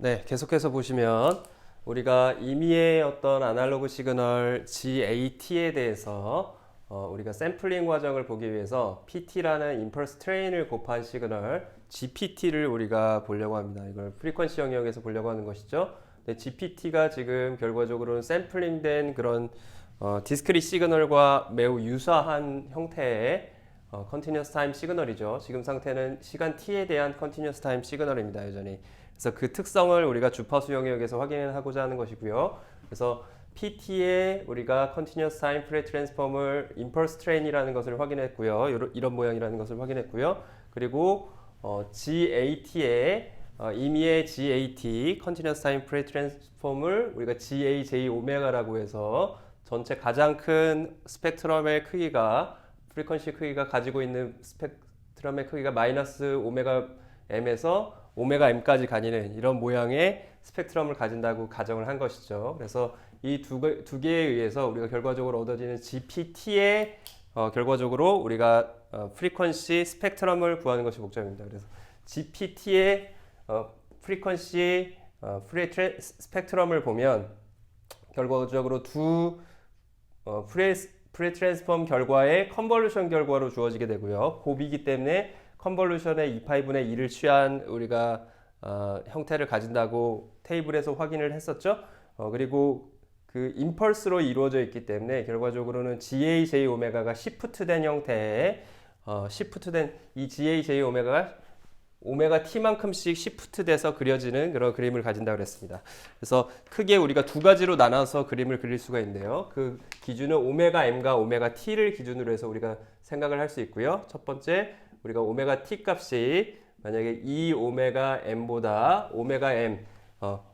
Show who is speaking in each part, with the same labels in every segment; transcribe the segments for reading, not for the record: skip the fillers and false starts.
Speaker 1: 네, 계속해서 보시면 우리가 임의의 어떤 아날로그 시그널 GAT에 대해서 우리가 샘플링 과정을 보기 위해서 PT라는 임펄스 트레인을 곱한 시그널 GPT를 우리가 보려고 합니다. 이걸 프리퀀시 영역에서 보려고 하는 것이죠. 네, GPT가 지금 결과적으로는 샘플링된 그런 디스크릿 시그널과 매우 유사한 형태의 컨티뉴어스 타임 시그널이죠. 지금 상태는 시간 t에 대한 컨티뉴어스 타임 시그널입니다. 여전히. 그래서 그 특성을 우리가 주파수 영역에서 확인하고자 하는 것이고요. 그래서 PT에 우리가 컨티뉴어스 타임 프레 트랜스폼을 임펄스 트레인이라는 것을 확인했고요. 이런 모양이라는 것을 확인했고요. 그리고 GAT에 임의의 GAT 컨티뉴어스 타임 프레 트랜스폼을 우리가 GAJ 오메가라고 해서 전체 가장 큰 스펙트럼의 크기가 프리퀀시 크기가 가지고 있는 스펙트럼의 크기가 마이너스 오메가 m에서 오메가 m까지 가니는 이런 모양의 스펙트럼을 가진다고 가정을 한 것이죠. 그래서 이 두 개에 의해서 우리가 결과적으로 얻어지는 GPT의 결과적으로 우리가 프리퀀시 스펙트럼을 구하는 것이 목적입니다. 그래서 GPT의 프리퀀시 스펙트럼을 보면 결과적으로 두 프레 트랜스폼 결과의 컨볼루션 결과로 주어지게 되고요. 곱이기 때문에 컨볼루션의 2파이분의 1을 취한 우리가 형태를 가진다고 테이블에서 확인을 했었죠. 그리고 그 임펄스로 이루어져 있기 때문에 결과적으로는 GAJ 오메가가 시프트된 형태의 시프트된 이 GAJ 오메가가 오메가 t만큼씩 시프트돼서 그려지는 그런 그림을 가진다고 그랬습니다. 그래서 크게 우리가 두 가지로 나눠서 그림을 그릴 수가 있는데요. 그 기준은 오메가 m과 오메가 t를 기준으로 해서 우리가 생각을 할 수 있고요. 첫 번째 우리가 오메가 t 값이 만약에 2 오메가 m보다 오메가 m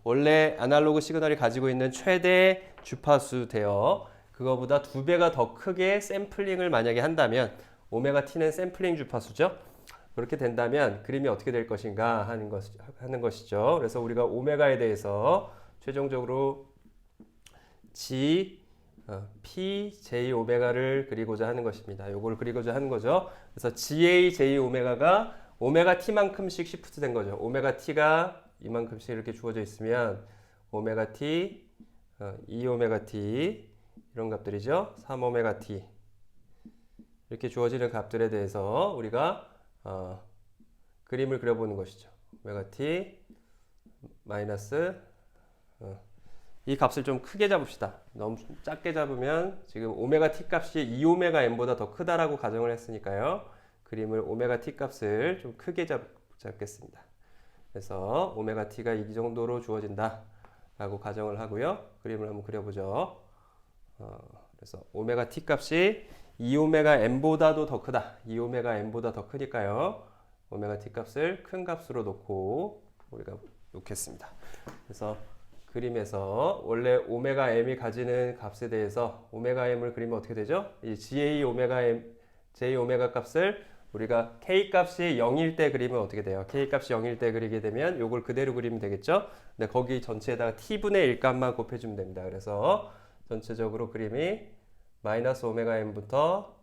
Speaker 1: 원래 아날로그 시그널이 가지고 있는 최대 주파수 되어 그거보다 2배가 더 크게 샘플링을 만약에 한다면 오메가 t는 샘플링 주파수죠. 그렇게 된다면 그림이 어떻게 될 것인가 하는 것이죠. 그래서 우리가 오메가에 대해서 최종적으로 P, J 오메가를 그리고자 하는 것입니다. 이걸 그리고자 하는 거죠. 그래서 GA, J 오메가가 오메가 T만큼씩 시프트 된 거죠. 오메가 T가 이만큼씩 이렇게 주어져 있으면 오메가 T, 2 오메가 T 이런 값들이죠. 3 오메가 T 이렇게 주어지는 값들에 대해서 우리가 그림을 그려보는 것이죠. 오메가 T 마이너스 이 값을 좀 크게 잡읍시다. 너무 작게 잡으면 지금 오메가 t 값이 2 오메가 m보다 더 크다라고 가정을 했으니까요. 그림을 오메가 t 값을 좀 크게 잡겠습니다. 그래서 오메가 t가 이 정도로 주어진다 라고 가정을 하고요. 그림을 한번 그려보죠. 그래서 오메가 t 값이 2 오메가 m보다도 더 크다. 2 오메가 m보다 더 크니까요. 오메가 t 값을 큰 값으로 놓고 우리가 놓겠습니다. 그래서 그림에서 원래 오메가 m이 가지는 값에 대해서 오메가 m을 그리면 어떻게 되죠? 이 GA 오메가 m, J 오메가 값을 우리가 K 값이 0일 때 그리면 어떻게 돼요? K 값이 0일 때 그리게 되면 이걸 그대로 그리면 되겠죠? 근데 거기 전체에다가 T분의 1 값만 곱해주면 됩니다. 그래서 전체적으로 그림이 마이너스 오메가 m부터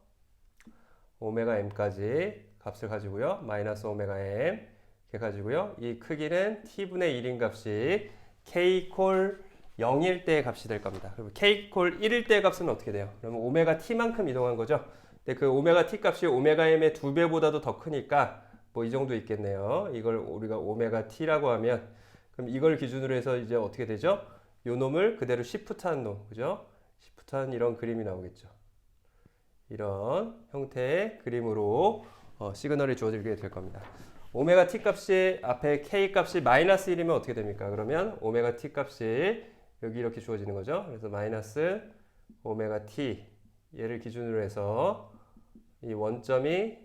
Speaker 1: 오메가 m까지 값을 가지고요. 마이너스 오메가 m 이렇게 가지고요. 이 크기는 T분의 1인 값이 K콜 0일 때의 값이 될 겁니다. 그리고 K콜 1일 때의 값은 어떻게 돼요? 그러면 오메가 T만큼 이동한 거죠. 근데 그 오메가 T 값이 오메가 M의 2배보다도 더 크니까 뭐 이 정도 있겠네요. 이걸 우리가 오메가 T라고 하면 그럼 이걸 기준으로 해서 이제 어떻게 되죠? 요 놈을 그대로 시프트한 놈, 그죠? 시프트한 이런 그림이 나오겠죠. 이런 형태의 그림으로 시그널이 주어지게 될 겁니다. 오메가 t 값이 앞에 k 값이 마이너스 1이면 어떻게 됩니까? 그러면 오메가 t 값이 여기 이렇게 주어지는 거죠. 그래서 마이너스 오메가 t 얘를 기준으로 해서 이 원점이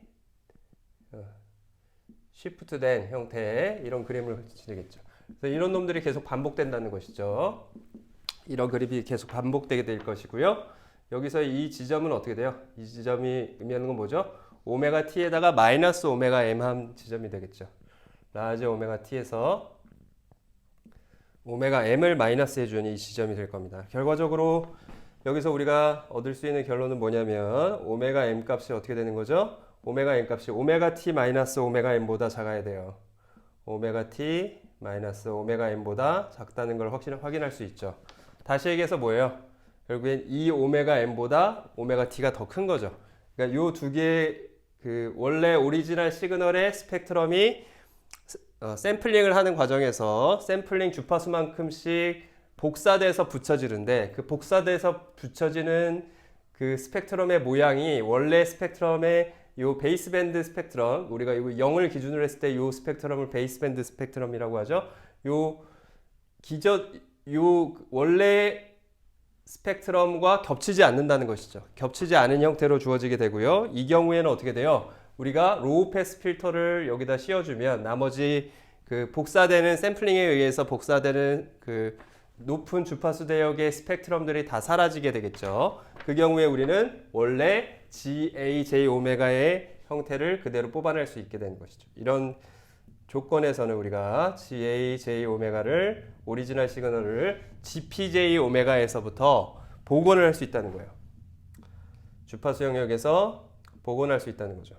Speaker 1: 시프트된 형태의 이런 그림을 그리겠죠. 그래서 이런 놈들이 계속 반복된다는 것이죠. 이런 그림이 계속 반복되게 될 것이고요. 여기서 이 지점은 어떻게 돼요? 이 지점이 의미하는 건 뭐죠? 오메가 t에다가 마이너스 오메가 m 한 지점이 되겠죠. 라지 오메가 t에서 오메가 m을 마이너스 해주는 이 지점이 될 겁니다. 결과적으로 여기서 우리가 얻을 수 있는 결론은 뭐냐면 오메가 m 값이 어떻게 되는 거죠? 오메가 m 값이 오메가 t 마이너스 오메가 m보다 작아야 돼요. 오메가 t 마이너스 오메가 n보다 작다는 걸 확인할 수 있죠. 다시 얘기해서 뭐예요? 결국엔 이 오메가 n보다 오메가 t가 더 큰 거죠. 그러니까 요 두 개의 그 원래 오리지널 시그널의 스펙트럼이 샘플링을 하는 과정에서 샘플링 주파수만큼씩 복사돼서 붙여지는데 그 복사돼서 붙여지는 그 스펙트럼의 모양이 원래 스펙트럼의 요 베이스밴드 스펙트럼, 우리가 이거 0을 기준으로 했을 때 요 스펙트럼을 베이스밴드 스펙트럼이라고 하죠. 요 원래 스펙트럼과 겹치지 않는다는 것이죠. 겹치지 않은 형태로 주어지게 되고요. 이 경우에는 어떻게 돼요? 우리가 로우 패스 필터를 여기다 씌워주면 나머지 그 복사되는 샘플링에 의해서 복사되는 그 높은 주파수 대역의 스펙트럼들이 다 사라지게 되겠죠. 그 경우에 우리는 원래 GA, J오메가의 형태를 그대로 뽑아낼 수 있게 되는 것이죠. 이런 조건에서는 우리가 GA, J오메가를 오리지널 시그널을 GPJ 오메가에서부터 복원을 할 수 있다는 거예요. 주파수 영역에서 복원할 수 있다는 거죠.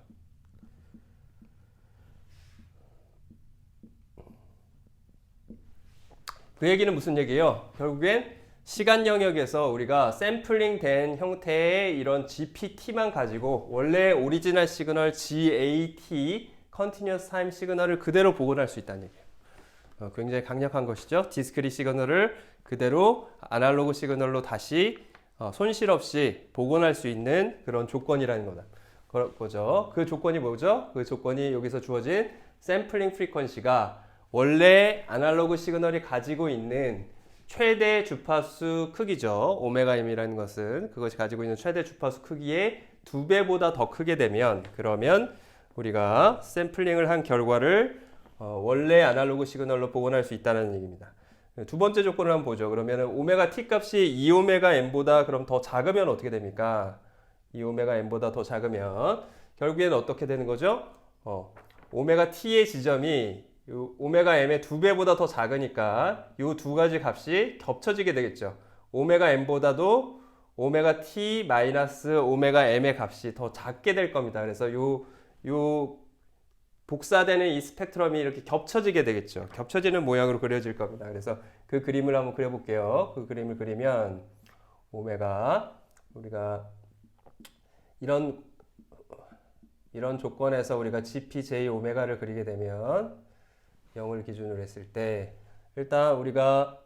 Speaker 1: 그 얘기는 무슨 얘기예요? 결국엔 시간 영역에서 우리가 샘플링 된 형태의 이런 GPT만 가지고 원래 오리지널 시그널 GAT 컨티뉴어스 타임 시그널을 그대로 복원할 수 있다는 얘기예요. 굉장히 강력한 것이죠. 디스크릿 시그널을 그대로 아날로그 시그널로 다시 손실 없이 복원할 수 있는 그런 조건이라는 거죠. 그 조건이 뭐죠? 그 조건이 여기서 주어진 샘플링 프리퀀시가 원래 아날로그 시그널이 가지고 있는 최대 주파수 크기죠. 오메가 m이라는 것은 그것이 가지고 있는 최대 주파수 크기의 2배보다 더 크게 되면 그러면 우리가 샘플링을 한 결과를 원래 아날로그 시그널로 복원할 수 있다는 얘기입니다. 두 번째 조건을 한번 보죠. 그러면 오메가 t 값이 2오메가 m보다 그럼 더 작으면 어떻게 됩니까? 2오메가 m보다 더 작으면 결국에는 어떻게 되는 거죠? 오메가 t의 지점이 요 오메가 m의 2배보다 더 작으니까 이 두 가지 값이 겹쳐지게 되겠죠. 오메가 m보다도 오메가 t 마이너스 오메가 m의 값이 더 작게 될 겁니다. 그래서 요 복사되는 이 스펙트럼이 이렇게 겹쳐지게 되겠죠. 겹쳐지는 모양으로 그려질 겁니다. 그래서 그 그림을 한번 그려볼게요. 그 그림을 그리면 오메가 우리가 이런 조건에서 우리가 GPJ 오메가를 그리게 되면 0을 기준으로 했을 때 일단 우리가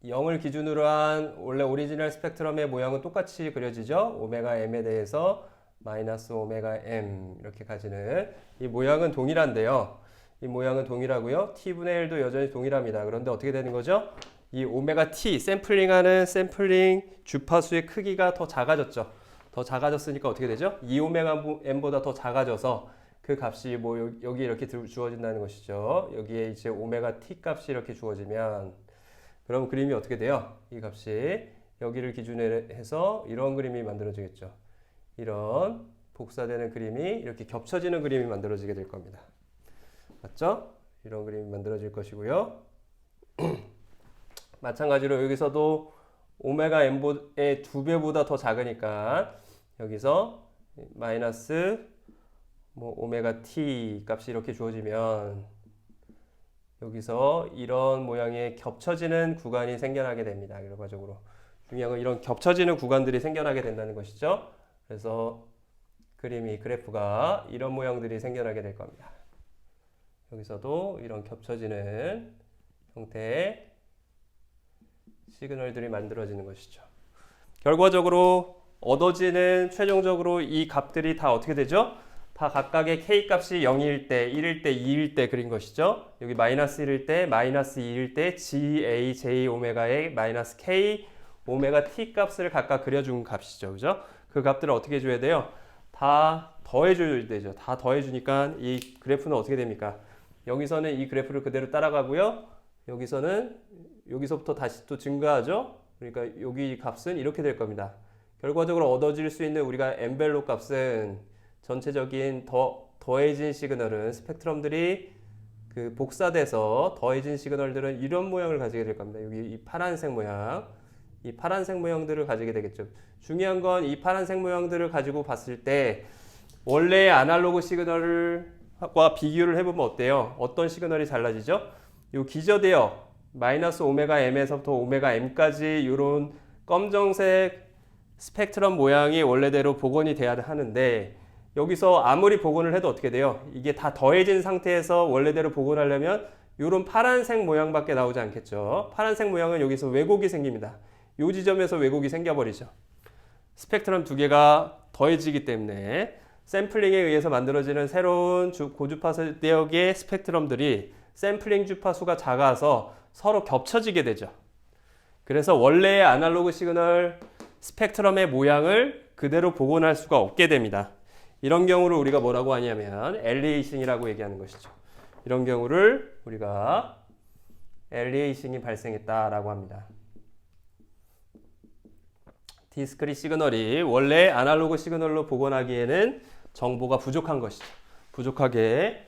Speaker 1: 0을 기준으로 한 원래 오리지널 스펙트럼의 모양은 똑같이 그려지죠. 오메가 m에 대해서 마이너스 오메가 m 이렇게 가지는 이 모양은 동일한데요. 이 모양은 동일하고요. t분의 1도 여전히 동일합니다. 그런데 어떻게 되는 거죠? 이 오메가 t 샘플링하는 샘플링 주파수의 크기가 더 작아졌죠. 더 작아졌으니까 어떻게 되죠? 2오메가 m보다 더 작아져서 그 값이 뭐 여기 이렇게 주어진다는 것이죠. 여기에 이제 오메가 t 값이 이렇게 주어지면 그럼 그림이 어떻게 돼요? 이 값이 여기를 기준으로 해서 이런 그림이 만들어지겠죠. 이런 복사되는 그림이 이렇게 겹쳐지는 그림이 만들어지게 될 겁니다. 맞죠? 이런 그림이 만들어질 것이고요. 마찬가지로 여기서도 오메가 m의 2배보다 더 작으니까 여기서 마이너스 오메가 t 값이 이렇게 주어지면 여기서 이런 모양의 겹쳐지는 구간이 생겨나게 됩니다. 결과적으로 중요한 건 이런 겹쳐지는 구간들이 생겨나게 된다는 것이죠. 그래서 그래프가 이런 모양들이 생겨나게 될 겁니다. 여기서도 이런 겹쳐지는 형태의 시그널들이 만들어지는 것이죠. 결과적으로 얻어지는 최종적으로 이 값들이 다 어떻게 되죠? 다 각각의 k 값이 0일 때, 1일 때, 2일 때 그린 것이죠. 여기 마이너스 1일 때, 마이너스 2일 때 GA, J 오메가의 마이너스 K 오메가 T 값을 각각 그려준 값이죠. 그죠? 그 값들을 어떻게 해줘야 돼요? 다 더해줘야 되죠. 다 더해주니까 이 그래프는 어떻게 됩니까? 여기서는 이 그래프를 그대로 따라가고요. 여기서부터 다시 또 증가하죠. 그러니까 여기 값은 이렇게 될 겁니다. 결과적으로 얻어질 수 있는 우리가 엔벨롭 값은 전체적인 더해진 시그널은 스펙트럼들이 그 복사돼서 더해진 시그널들은 이런 모양을 가지게 될 겁니다. 여기 이 파란색 모양, 이 파란색 모양들을 가지게 되겠죠. 중요한 건 이 파란색 모양들을 가지고 봤을 때 원래 아날로그 시그널과 비교를 해보면 어때요? 어떤 시그널이 달라지죠? 요 기저대역 마이너스 오메가 m에서부터 오메가 m까지 이런 검정색 스펙트럼 모양이 원래대로 복원이 돼야 하는데 여기서 아무리 복원을 해도 어떻게 돼요? 이게 다 더해진 상태에서 원래대로 복원하려면 이런 파란색 모양밖에 나오지 않겠죠. 파란색 모양은 여기서 왜곡이 생깁니다. 이 지점에서 왜곡이 생겨버리죠. 스펙트럼 두 개가 더해지기 때문에 샘플링에 의해서 만들어지는 새로운 고주파수 대역의 스펙트럼들이 샘플링 주파수가 작아서 서로 겹쳐지게 되죠. 그래서 원래의 아날로그 시그널 스펙트럼의 모양을 그대로 복원할 수가 없게 됩니다. 이런 경우를 우리가 뭐라고 하냐면 엘리에이싱이라고 얘기하는 것이죠. 이런 경우를 우리가 엘리에이싱이 발생했다라고 합니다. 디스크릿 시그널이 원래 아날로그 시그널로 복원하기에는 정보가 부족한 것이죠. 부족하게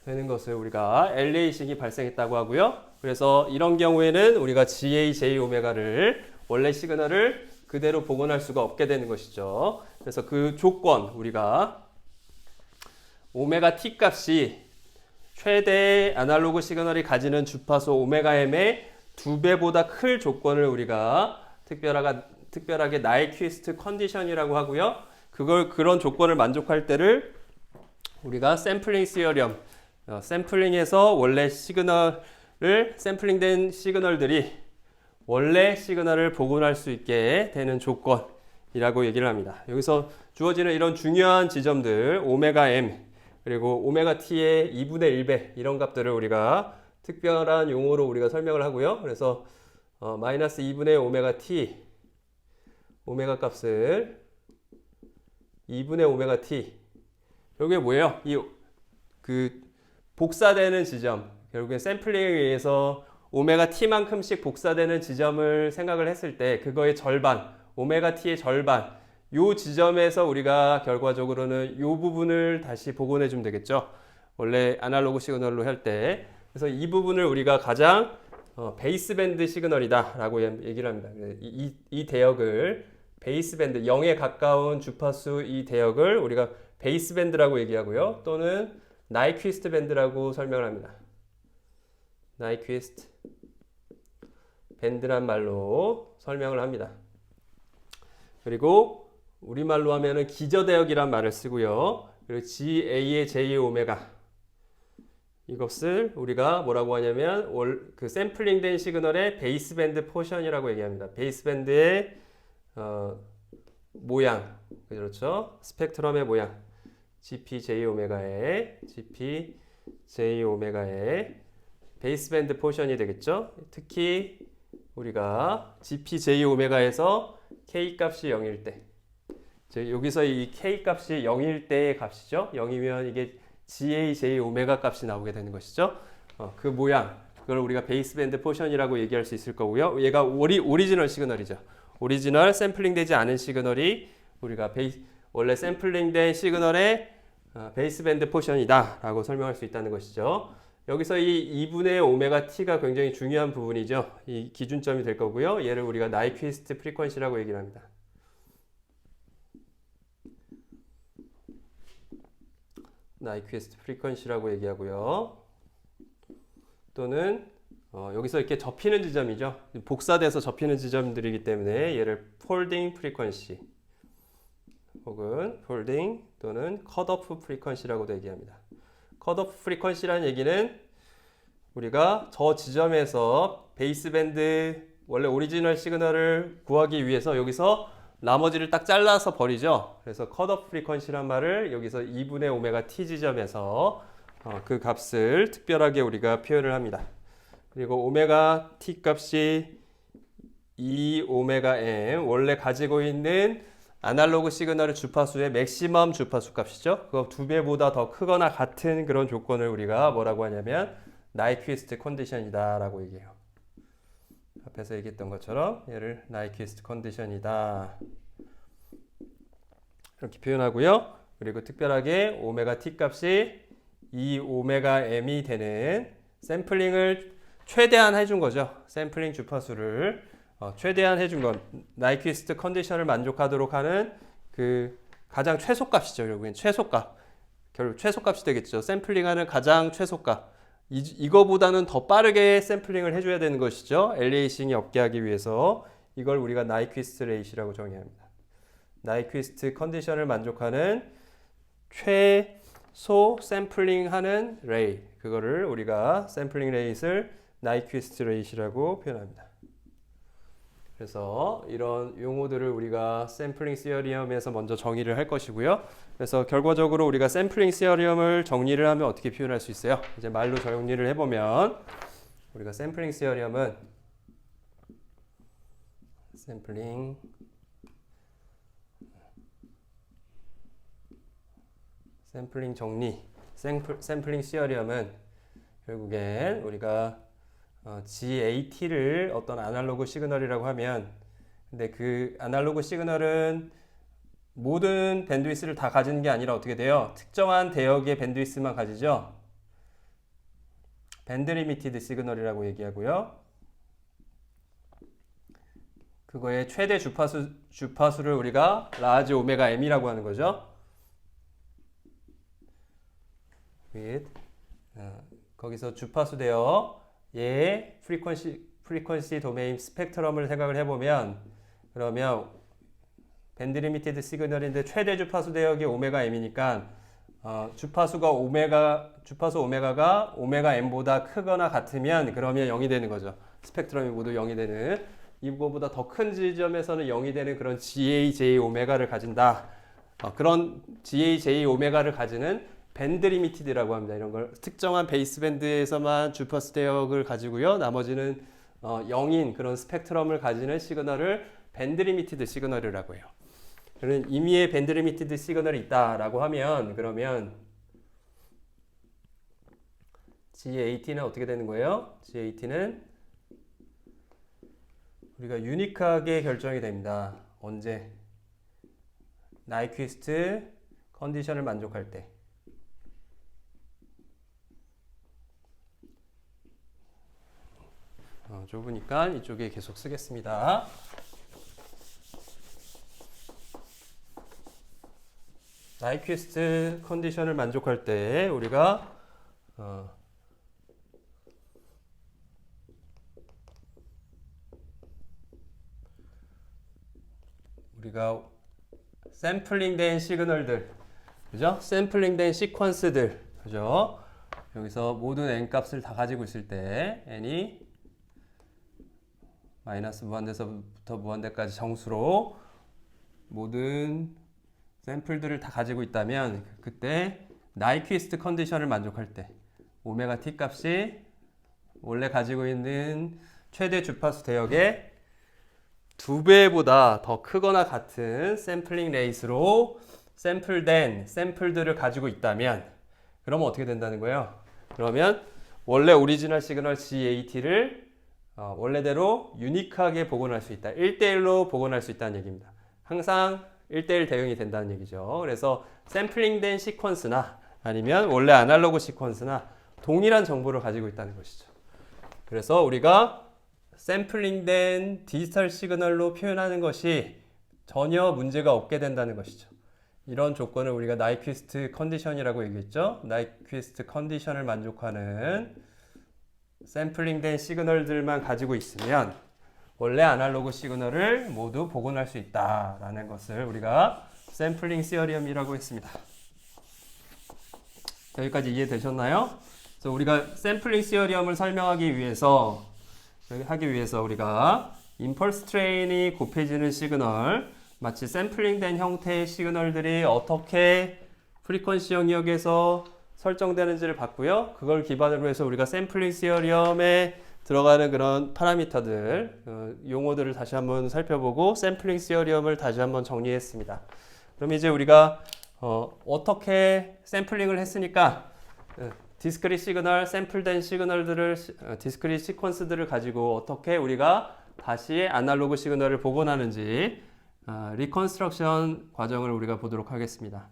Speaker 1: 되는 것을 우리가 엘리에이싱이 발생했다고 하고요. 그래서 이런 경우에는 우리가 GA, J, 오메가를 원래 시그널을 그대로 복원할 수가 없게 되는 것이죠. 그래서 그 조건 우리가 오메가 T 값이 최대 아날로그 시그널이 가지는 주파수 오메가 M의 2배보다 클 조건을 우리가 특별하게 나이퀴스트 컨디션이라고 하고요. 그런 조건을 만족할 때를 우리가 샘플링 시어리엄, 샘플링해서 원래 샘플링된 시그널들이 원래 시그널을 복원할 수 있게 되는 조건이라고 얘기를 합니다. 여기서 주어지는 이런 중요한 지점들, 오메가 M, 그리고 오메가 T의 2분의 1배 이런 값들을 우리가 특별한 용어로 우리가 설명을 하고요. 그래서 마이너스 2분의 오메가 T, 오메가 값을 2분의 오메가 T, 여기에 뭐예요? 복사되는 지점, 결국에 샘플링에 의해서 오메가 T만큼씩 복사되는 지점을 생각을 했을 때 그거의 절반, 오메가 T의 절반, 요 지점에서 우리가 결과적으로는 요 부분을 다시 복원해 주면 되겠죠. 원래 아날로그 시그널로 할 때. 그래서 이 부분을 우리가 가장 베이스밴드 시그널이다 라고 얘기를 합니다. 이 대역을 베이스밴드, 0에 가까운 주파수 이 대역을 우리가 베이스밴드라고 얘기하고요. 또는 나이퀴스트 밴드라고 설명을 합니다. 나이퀴스트 밴드란 말로 설명을 합니다. 그리고 우리말로 하면은 기저대역이란 말을 쓰고요. 그리고 GA의 J 오메가 이것을 우리가 뭐라고 하냐면 그 샘플링된 시그널의 베이스밴드 포션이라고 얘기합니다. 베이스밴드의 모양, 그렇죠? 스펙트럼의 모양, GPJ 오메가의 베이스밴드 포션이 되겠죠. 특히 우리가 GPJ 오메가에서 K 값이 0일 때, 여기서 이 K 값이 0일 때의 값이죠. 0이면 이게 GAJ 오메가 값이 나오게 되는 것이죠. 그 모양, 그걸 우리가 베이스밴드 포션이라고 얘기할 수 있을 거고요. 얘가 오리지널 시그널이죠. 오리지널 샘플링되지 않은 시그널이 우리가 원래 샘플링된 시그널의 베이스밴드 포션이다 라고 설명할 수 있다는 것이죠. 여기서 이 2분의 오메가 T가 굉장히 중요한 부분이죠. 이 기준점이 될 거고요. 얘를 우리가 나이퀴스트 프리퀀시라고 얘기를 합니다. 나이퀴스트 프리퀀시라고 얘기하고요. 또는 여기서 이렇게 접히는 지점이죠. 복사돼서 접히는 지점들이기 때문에 얘를 폴딩 프리퀀시 혹은 폴딩 또는 컷오프 프리퀀시라고도 얘기합니다. 컷오프 프리퀀시라는 얘기는 우리가 저 지점에서 베이스밴드 원래 오리지널 시그널을 구하기 위해서 여기서 나머지를 딱 잘라서 버리죠. 그래서 컷오프 프리퀀시란 말을 여기서 2분의 오메가 T 지점에서 그 값을 특별하게 우리가 표현을 합니다. 그리고 오메가 T 값이 2 오메가 M 원래 가지고 있는 아날로그 시그널의 주파수의 맥시멈 주파수 값이죠. 그거 2배보다 더 크거나 같은 그런 조건을 우리가 뭐라고 하냐면 나이퀴스트 컨디션이다 라고 얘기해요. 앞에서 얘기했던 것처럼 얘를 나이퀴스트 컨디션이다 이렇게 표현하고요. 그리고 특별하게 오메가 T 값이 2 오메가 M이 되는 샘플링을 최대한 해준 거죠. 샘플링 주파수를 최대한 해준 건 나이퀴스트 컨디션을 만족하도록 하는 그 가장 최소값이죠. 결국엔 최소값. 결국 최소값이 되겠죠. 샘플링하는 가장 최소값. 이거보다는 더 빠르게 샘플링을 해줘야 되는 것이죠. 엘리에이싱이 없게 하기 위해서 이걸 우리가 나이퀴스트 레이시라고 정의합니다. 나이퀴스트 컨디션을 만족하는 최소 샘플링하는 레이, 그거를 우리가 샘플링 레이트를 나이퀴스트 레이시라고 표현합니다. 그래서 이런 용어들을 우리가 샘플링 시어리엄에서 먼저 정의를 할 것이고요. 그래서 결과적으로 우리가 샘플링 시어리엄을 정리를 하면 어떻게 표현할 수 있어요? 이제 말로 정리를 해보면 우리가 샘플링 시어리엄은 샘플링 정리, 샘플링 시어리엄은 결국엔 우리가 GAT를 어떤 아날로그 시그널이라고 하면, 근데 그 아날로그 시그널은 모든 밴드위스를 다 가지는 게 아니라 어떻게 돼요? 특정한 대역의 밴드위스만 가지죠. 밴드 리미티드 시그널이라고 얘기하고요. 그거의 최대 주파수를 우리가 라지 오메가 M이라고 하는 거죠. 거기서 주파수 대역 얘의 프리퀀시 도메인 스펙트럼을 생각을 해보면, 그러면 밴드 리미티드 시그널인데 최대 주파수 대역이 오메가 m이니까 주파수 오메가가 오메가 m보다 크거나 같으면 그러면 0이 되는 거죠. 스펙트럼이 모두 0이 되는, 이거보다 더 큰 지점에서는 0이 되는 그런 GAJ 오메가를 가진다. 그런 GAJ 오메가를 가지는 밴드 리미티드라고 합니다. 이런 걸 특정한 베이스 밴드에서만 주파수 대역을 가지고요. 나머지는 0인 그런 스펙트럼을 가지는 시그널을 밴드 리미티드 시그널이라고 해요. 그런 임의의 밴드 리미티드 시그널이 있다라고 하면, 그러면 GAT는 어떻게 되는 거예요? GAT는 우리가 유니크하게 결정이 됩니다. 언제? 나이퀴스트 컨디션을 만족할 때. 좁으니까 이쪽에 계속 쓰겠습니다. 나이퀴스트 컨디션을 만족할 때 우리가 샘플링된 시그널들, 그죠? 샘플링된 시퀀스들, 그죠? 여기서 모든 n 값을 다 가지고 있을 때 n이 마이너스 무한대서부터 무한대까지 정수로 모든 샘플들을 다 가지고 있다면, 그때 나이퀴스트 컨디션을 만족할 때 오메가 t 값이 원래 가지고 있는 최대 주파수 대역의 2배보다 더 크거나 같은 샘플링 레이스로 샘플된 샘플들을 가지고 있다면, 그러면 어떻게 된다는 거예요? 그러면 원래 오리지널 시그널 GAT를 원래대로 유니크하게 복원할 수 있다. 1대1로 복원할 수 있다는 얘기입니다. 항상 1대1 대응이 된다는 얘기죠. 그래서 샘플링된 시퀀스나 아니면 원래 아날로그 시퀀스나 동일한 정보를 가지고 있다는 것이죠. 그래서 우리가 샘플링된 디지털 시그널로 표현하는 것이 전혀 문제가 없게 된다는 것이죠. 이런 조건을 우리가 나이퀴스트 컨디션이라고 얘기했죠. 나이퀴스트 컨디션을 만족하는 샘플링된 시그널들만 가지고 있으면 원래 아날로그 시그널을 모두 복원할 수 있다라는 것을 우리가 샘플링 시어리엄이라고 했습니다. 여기까지 이해되셨나요? 그래서 우리가 샘플링 시어리엄을 설명하기 위해서 우리가 임펄스 트레인이 곱해지는 시그널, 마치 샘플링된 형태의 시그널들이 어떻게 프리퀀시 영역에서 설정되는지를 봤고요. 그걸 기반으로 해서 우리가 샘플링 시어리엄에 들어가는 그런 파라미터들, 용어들을 다시 한번 살펴보고 샘플링 시어리엄을 다시 한번 정리했습니다. 그럼 이제 우리가 어떻게 샘플링을 했으니까 디스크릿 시그널, 샘플된 시그널들을, 디스크릿 시퀀스들을 가지고 어떻게 우리가 다시 아날로그 시그널을 복원하는지 리컨스트럭션 과정을 우리가 보도록 하겠습니다.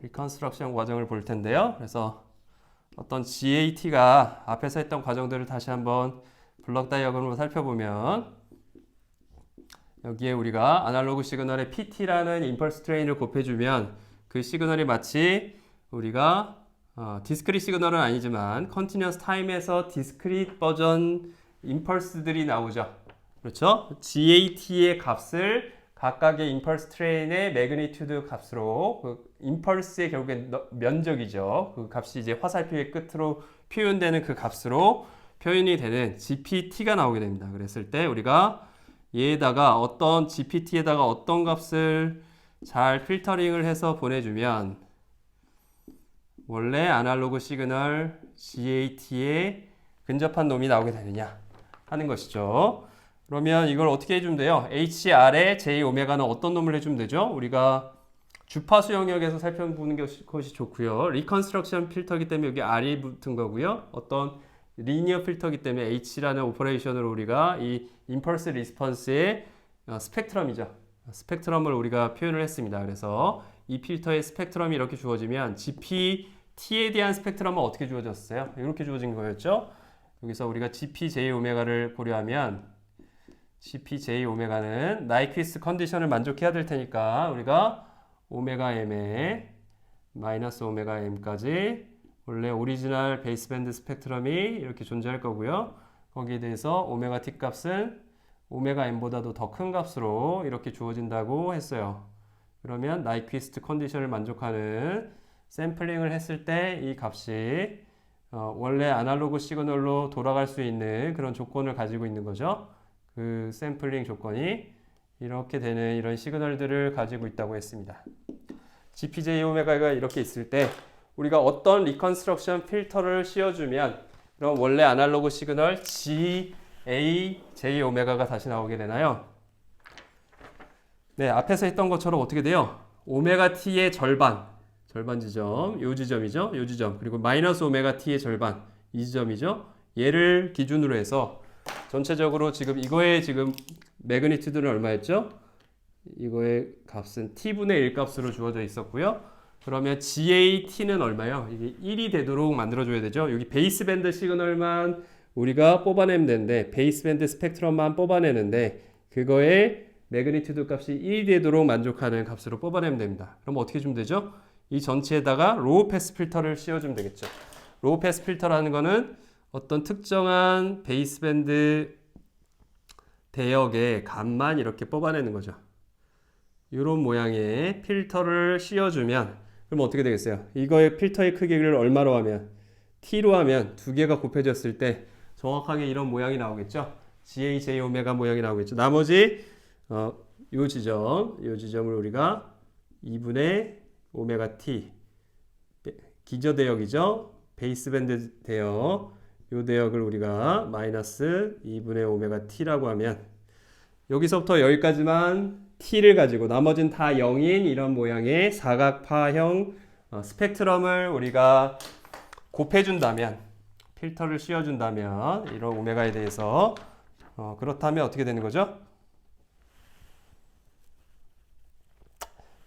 Speaker 1: 리컨스트럭션 과정을 볼 텐데요. 그래서 어떤 GAT가 앞에서 했던 과정들을 다시 한번 블록 다이어그램으로 살펴보면, 여기에 우리가 아날로그 시그널에 PT라는 임펄스 트레인을 곱해주면 그 시그널이 마치 우리가 디스크릿 시그널은 아니지만 컨티뉴어스 타임에서 디스크릿 버전 임펄스들이 나오죠. 그렇죠? GAT의 값을 각각의 임펄스 트레인의 매그니튜드 값으로 그 임펄스의 결국엔 면적이죠. 그 값이 이제 화살표의 끝으로 표현되는 그 값으로 표현이 되는 GPT가 나오게 됩니다. 그랬을 때 우리가 얘에다가 어떤 GPT에다가 어떤 값을 잘 필터링을 해서 보내주면 원래 아날로그 시그널 GAT에 근접한 놈이 나오게 되느냐 하는 것이죠. 그러면 이걸 어떻게 해주면 돼요? HR에 J오메가는 어떤 놈을 해주면 되죠? 우리가 주파수 영역에서 살펴보는 것이 좋고요. 리컨스트럭션 필터기 때문에 여기 R이 붙은 거고요. 어떤 리니어 필터기 때문에 H라는 오퍼레이션으로 우리가 이 임펄스 리스폰스의 스펙트럼이죠. 스펙트럼을 우리가 표현을 했습니다. 그래서 이 필터의 스펙트럼이 이렇게 주어지면 GPT에 대한 스펙트럼은 어떻게 주어졌어요? 이렇게 주어진 거였죠. 여기서 우리가 GPJ 오메가를 고려하면 GPJ 오메가는 나이퀴스트 컨디션을 만족해야 될 테니까 우리가 오메가 M에 마이너스 오메가 M까지 원래 오리지널 베이스밴드 스펙트럼이 이렇게 존재할 거고요. 거기에 대해서 오메가 T 값은 오메가 M보다도 더 큰 값으로 이렇게 주어진다고 했어요. 그러면 나이퀴스트 컨디션을 만족하는 샘플링을 했을 때 이 값이 원래 아날로그 시그널로 돌아갈 수 있는 그런 조건을 가지고 있는 거죠. 그 샘플링 조건이 이렇게 되는 이런 시그널들을 가지고 있다고 했습니다. GPJ 오메가가 이렇게 있을 때 우리가 어떤 리컨스트럭션 필터를 씌워주면 그럼 원래 아날로그 시그널 GAJ 오메가가 다시 나오게 되나요? 네, 앞에서 했던 것처럼 어떻게 돼요? 오메가 T의 절반 지점, 요 지점이죠. 요 지점. 그리고 마이너스 오메가 T의 절반, 이 지점이죠. 얘를 기준으로 해서 전체적으로 지금 이거의 지금 매그니튜드는 얼마였죠? 이거의 값은 T분의 1 값으로 주어져 있었고요. 그러면 GAT는 얼마요? 이게 1이 되도록 만들어줘야 되죠. 여기 베이스밴드 시그널만 우리가 뽑아내면 되는데 베이스밴드 스펙트럼만 뽑아내는데 그거의 매그니튜드 값이 1이 되도록 만족하는 값으로 뽑아내면 됩니다. 그럼 어떻게 주면 되죠? 이 전체에다가 로우 패스 필터를 씌워주면 되겠죠. 로우 패스 필터라는 거는 어떤 특정한 베이스밴드 대역의 값만 이렇게 뽑아내는 거죠. 이런 모양의 필터를 씌워주면 그럼 어떻게 되겠어요? 이거의 필터의 크기를 얼마로 하면 T로 하면 두 개가 곱해졌을 때 정확하게 이런 모양이 나오겠죠. GAJ 오메가 모양이 나오겠죠. 나머지 요 지점을 우리가 2분의 오메가 T 기저 대역이죠. 베이스밴드 대역 요 대역을 우리가 마이너스 2분의 오메가 T라고 하면 여기서부터 여기까지만 T를 가지고 나머지는 다 0인 이런 모양의 사각파형 스펙트럼을 우리가 곱해준다면 필터를 씌워준다면 이런 오메가에 대해서 그렇다면 어떻게 되는 거죠?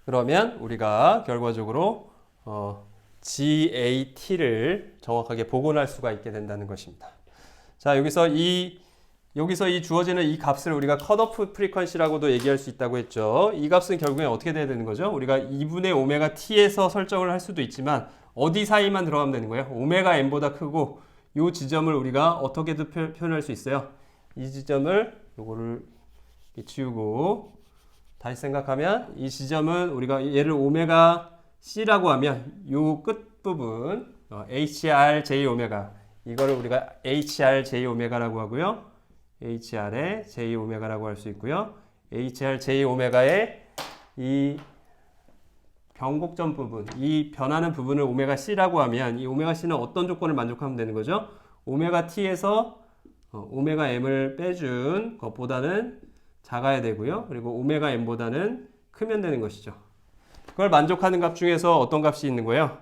Speaker 1: 그러면 우리가 결과적으로 GAT를 정확하게 복원할 수가 있게 된다는 것입니다. 자, 여기서 이 주어지는 이 값을 우리가 컷오프 프리퀀시라고도 얘기할 수 있다고 했죠. 이 값은 결국엔 어떻게 돼야 되는 거죠? 우리가 2분의 오메가 t에서 설정을 할 수도 있지만 어디 사이만 들어가면 되는 거예요? 오메가 n보다 크고 이 지점을 우리가 어떻게도 표현할 수 있어요. 이 지점을 요거를 지우고 다시 생각하면 이 지점은 우리가 얘를 오메가 C라고 하면 요 끝부분 HRJ 오메가 이거를 우리가 HRJ 오메가라고 하고요. HR의 J 오메가라고 할 수 있고요. HRJ 오메가의 이 변곡점 부분, 이 변하는 부분을 오메가 C라고 하면 이 오메가 C는 어떤 조건을 만족하면 되는 거죠? 오메가 T에서 오메가 M을 빼준 것보다는 작아야 되고요. 그리고 오메가 M보다는 크면 되는 것이죠. 그걸 만족하는 값 중에서 어떤 값이 있는 거예요?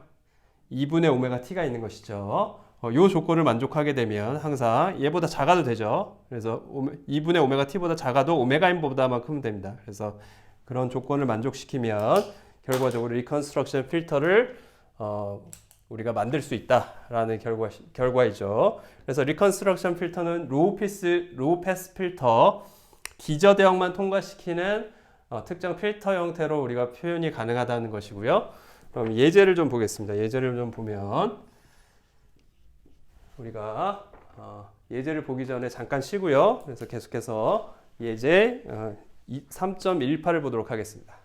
Speaker 1: 2분의 오메가 T가 있는 것이죠. 이 조건을 만족하게 되면 항상 얘보다 작아도 되죠. 그래서 2분의 오메가 T보다 작아도 오메가 M보다만 크면 됩니다. 그래서 그런 조건을 만족시키면 결과적으로 리컨스트럭션 필터를 우리가 만들 수 있다라는 결과이죠. 그래서 리컨스트럭션 필터는 로우 패스 필터 기저 대역만 통과시키는 특정 필터 형태로 우리가 표현이 가능하다는 것이고요. 그럼 예제를 좀 보겠습니다. 예제를 좀 보면 우리가 예제를 보기 전에 잠깐 쉬고요. 그래서 계속해서 예제 3.18을 보도록 하겠습니다.